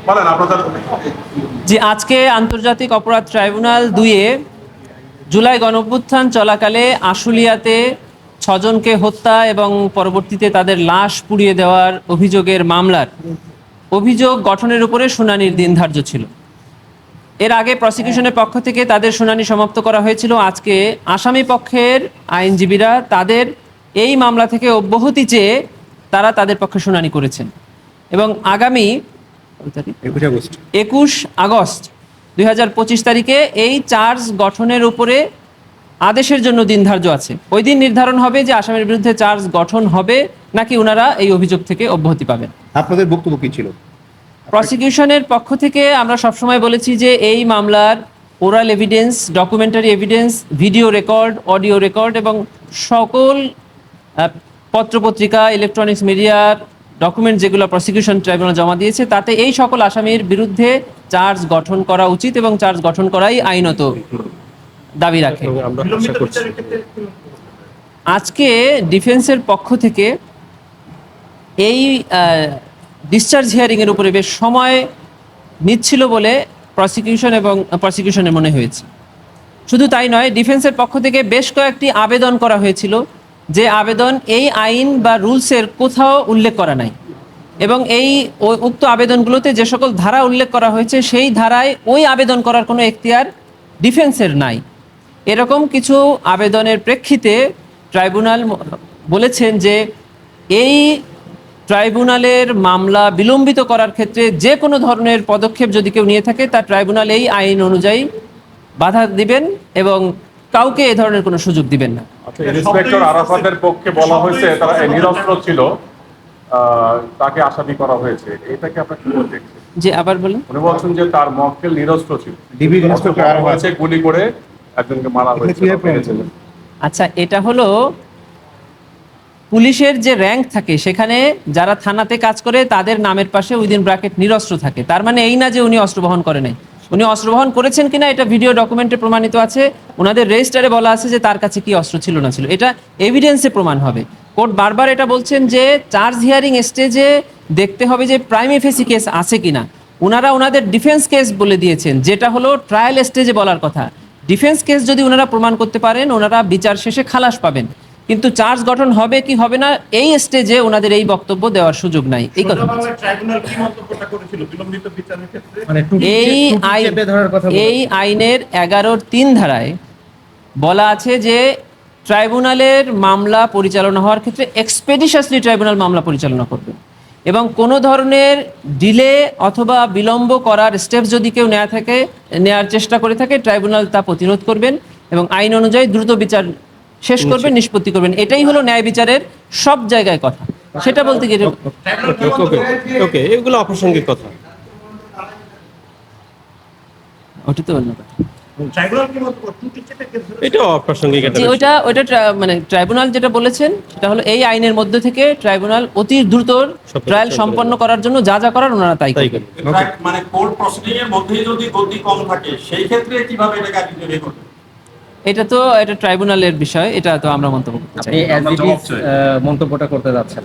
বলেন আপনাদের। যে আজকে আন্তর্জাতিক অপরাধ ট্রাইব্যুনাল 2-এ জুলাই গণঅভ্যুত্থান চলাকালে আশুলিয়াতে 6 জনকে হত্যা এবং পরবর্তীতে তাদের লাশ পুড়িয়ে দেওয়ার অভিযোগের মামলার অভিযোগ গঠনের উপরে শুনানির দিন ধার্য ছিল। এর আগে প্রসিকিউশনের পক্ষ থেকে তাদের শুনানি সমাপ্ত করা হয়েছিল। আজকে আসামি পক্ষের আইনজীবীরা তাদের এই মামলা থেকে অব্যাহতি চেয়ে তারা তাদের পক্ষে শুনানি করেছেন এবং আগামী 21 আগস্ট 2025 তারিখে এই চার্জ গঠনের উপরে আদেশের জন্য দিন ধার্য আছে। ওই দিন নির্ধারণ হবে যে আসামির বিরুদ্ধে চার্জ গঠন হবে নাকি ওনারা এই অভিযোগ থেকে অব্যাহতি পাবেন। আপনাদের বক্তব্য কি ছিল? প্রসিকিউশনের পক্ষ থেকে আমরা সবসময় বলেছি যে এই মামলার oral evidence, documentary evidence, video record, audio record এবং সকল পত্রপত্রিকা, ইলেকট্রনিক্স মিডিয়ার ডকুমেন্ট যেগুলো প্রসিকিউশন ট্রাইব্যুনাল জমা দিয়েছে তাতে এই সকল আসামির বিরুদ্ধে চার্জ গঠন করা উচিত এবং চার্জ গঠন করাই আইনত দাবি রাখে। আজকে ডিফেন্সের পক্ষ থেকে এই ডিসচার্জ হিয়ারিংয়ের উপরে বেশ সময় নিচ্ছিল বলে প্রসিকিউশনের মনে হয়েছে। শুধু তাই নয়, ডিফেন্সের পক্ষ থেকে বেশ কয়েকটি আবেদন করা হয়েছিল যে আবেদন এই আইন বা রুলসের কোথাও উল্লেখ করা নাই এবং এই উক্ত আবেদনগুলোতে যে সকল ধারা উল্লেখ করা হয়েছে সেই ধারায় ওই আবেদন করার কোনো এখতিয়ার ডিফেন্সের নাই। এরকম কিছু আবেদনের প্রেক্ষিতে ট্রাইব্যুনাল বলেছেন যে এই ট্রাইব্যুনালের মামলা বিলম্বিত করার ক্ষেত্রে যে কোনো ধরনের পদক্ষেপ যদি কেউ নিয়ে থাকে তা ট্রাইব্যুনাল এই আইন অনুযায়ী বাধা দিবেন এবং কাউকে এ ধরনের কোনো সুযোগ দিবেন না। ইন্সপেক্টর আরাফাতের পক্ষে বলা হয়েছে তারা নিরস্ত্র ছিল, তাকে আসামি করা হয়েছে, এটাকে আপনারা কি বলতে চাচ্ছেন? যে আবার বলেন। উনি বলছেন যে তার মক্কেল নিরস্ত্র ছিল, ডিবি ইন্সপেক্টর আরাফাত গুলি করে একজনকে মারা হয়েছে। আচ্ছা, এটা হলো পুলিশের যে র্যাঙ্ক থাকে সেখানে যারা থানাতে কাজ করে তাদের নামের পাশে উইদিন ব্র্যাকেট নিরস্ত্র থাকে। তার মানে এই না যে উনি অস্ত্র বহন করে নাই। উনি অস্ত্র বহন করেছেন কিনা এটা ভিডিও ডকুমেন্টে প্রমাণিত আছে। ওনাদের রেজিস্টারে বলা আছে যে তার কাছে কি অস্ত্র ছিল না ছিল, এটা এভিডেন্সে প্রমাণ হবে। কোর্ট বারবার এটা বলছেন যে চার্জ হিয়ারিং স্টেজে দেখতে হবে যে প্রাইমি ফেসি কেস আছে কিনা। ওনারা ওনাদের ডিফেন্স কেস বলে দিয়েছেন, যেটা হলো ট্রায়াল স্টেজে বলার কথা। ডিফেন্স কেস যদি ওনারা প্রমাণ করতে পারেন ওনারা বিচার শেষে খালাস পাবেন, কিন্তু চার্জ গঠন হবে কি হবে না এই স্টেজে ওনাদের এই বক্তব্য দেওয়ার সুযোগ নাই। এই কথা এই আইনের 11(3) ধারায় বলা আছে যে ট্রাইব্যুনালের মামলা পরিচালনা হওয়ার ক্ষেত্রে এক্সপেডিশাসলি ট্রাইব্যুনাল মামলা পরিচালনা করবে এবং কোনো ধরনের ডিলে অথবা বিলম্ব করার স্টেপ যদি কেউ নেওয়ার চেষ্টা করে থাকে ট্রাইব্যুনাল তা প্রতিরোধ করবেন এবং আইন অনুযায়ী দ্রুত বিচার শেষ করবেন, নিষ্পত্তি করবেন। এটাই হলো ন্যায় বিচারের সব জায়গায় কথা। সেটা বলতে গিয়ে ওকে, এগুলো অপ্রাসঙ্গিক কথা। ওটা তো অন্য কথা। এটা অপ্রাসঙ্গিক। ওইটা মানে ট্রাইব্যুনাল যেটা বলেছেন সেটা হলো এই আইনের মধ্যে থেকে ট্রাইব্যুনাল অতি দ্রুত ট্রায়াল সম্পন্ন করার জন্য যা যা করার ওনারা তাই করবেন। মানে কোর্ট প্রসিডিং এর মধ্যেই যদি গতি কম থাকে সেই ক্ষেত্রে কিভাবে এটাকে আইডেন্টিফাই করবে? এটা ট্রাইব্যুনালের বিষয়, এটা তো আমরা মন্তব্য করতে চাই। মন্তব্যটা করতে যাচ্ছেন।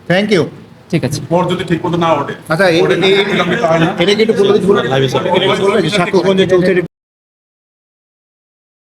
Thank you. ঠিক আছে। কোর্ট যদি ঠিক মতো না ওঠে, আচ্ছা, এটা কি একটু বলে দিচ্ছি?